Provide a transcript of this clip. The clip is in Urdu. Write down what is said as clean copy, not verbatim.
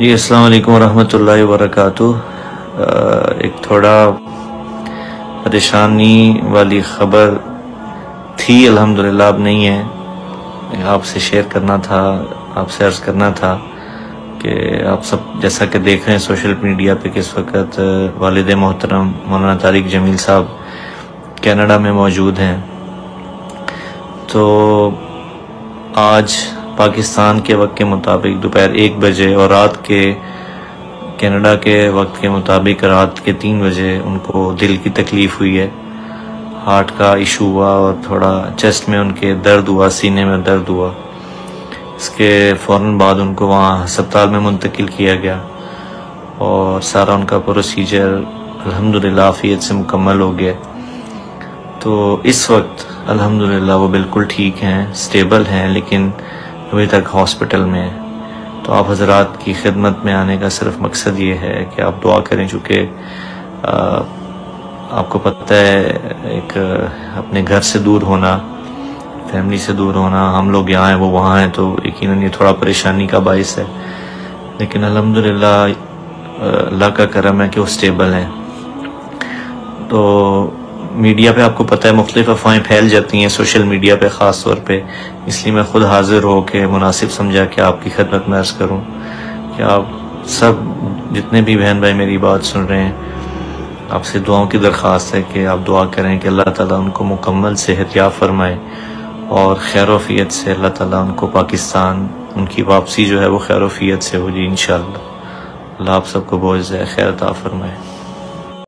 جی السلام علیکم ورحمۃ اللہ وبرکاتہ۔ ایک تھوڑا پریشانی والی خبر تھی، الحمدللہ اب نہیں ہے۔ آپ سے شیئر کرنا تھا، آپ سے عرض کرنا تھا کہ آپ سب جیسا کہ دیکھ رہے ہیں سوشل میڈیا پہ کہ اس وقت والد محترم مولانا طارق جمیل صاحب کینیڈا میں موجود ہیں۔ تو آج پاکستان کے وقت کے مطابق دوپہر 1 بجے اور رات کے کینیڈا کے وقت کے مطابق رات کے 3 بجے ان کو دل کی تکلیف ہوئی ہے، ہارٹ کا ایشو ہوا اور تھوڑا چیسٹ میں ان کے درد ہوا، سینے میں درد ہوا۔ اس کے فوراً بعد ان کو وہاں ہسپتال میں منتقل کیا گیا اور سارا ان کا پروسیجر الحمدللہ عافیت سے مکمل ہو گیا۔ تو اس وقت الحمدللہ وہ بالکل ٹھیک ہیں، سٹیبل ہیں، لیکن ابھی تک ہاسپٹل میں ہیں۔ تو آپ حضرات کی خدمت میں آنے کا صرف مقصد یہ ہے کہ آپ دعا کریں، چونکہ آپ کو پتہ ہے ایک اپنے گھر سے دور ہونا، فیملی سے دور ہونا، ہم لوگ یہاں ہیں وہ وہاں ہیں، تو یقیناً یہ تھوڑا پریشانی کا باعث ہے، لیکن الحمدللہ اللہ کا کرم ہے کہ وہ سٹیبل ہیں۔ تو میڈیا پہ آپ کو پتہ ہے مختلف افواہیں پھیل جاتی ہیں، سوشل میڈیا پہ خاص طور پہ، اس لیے میں خود حاضر ہو کے مناسب سمجھا کہ آپ کی خدمت میں عرض کروں کہ آپ سب جتنے بھی بہن بھائی میری بات سن رہے ہیں، آپ سے دعاؤں کی درخواست ہے کہ آپ دعا کریں کہ اللہ تعالیٰ ان کو مکمل صحت یاب فرمائے اور خیر و عافیت سے اللہ تعالیٰ ان کو پاکستان، ان کی واپسی جو ہے وہ خیر و عافیت سے ہو جی انشاءاللہ۔ اللہ آپ سب کو بہت خیر عطا فرمائے۔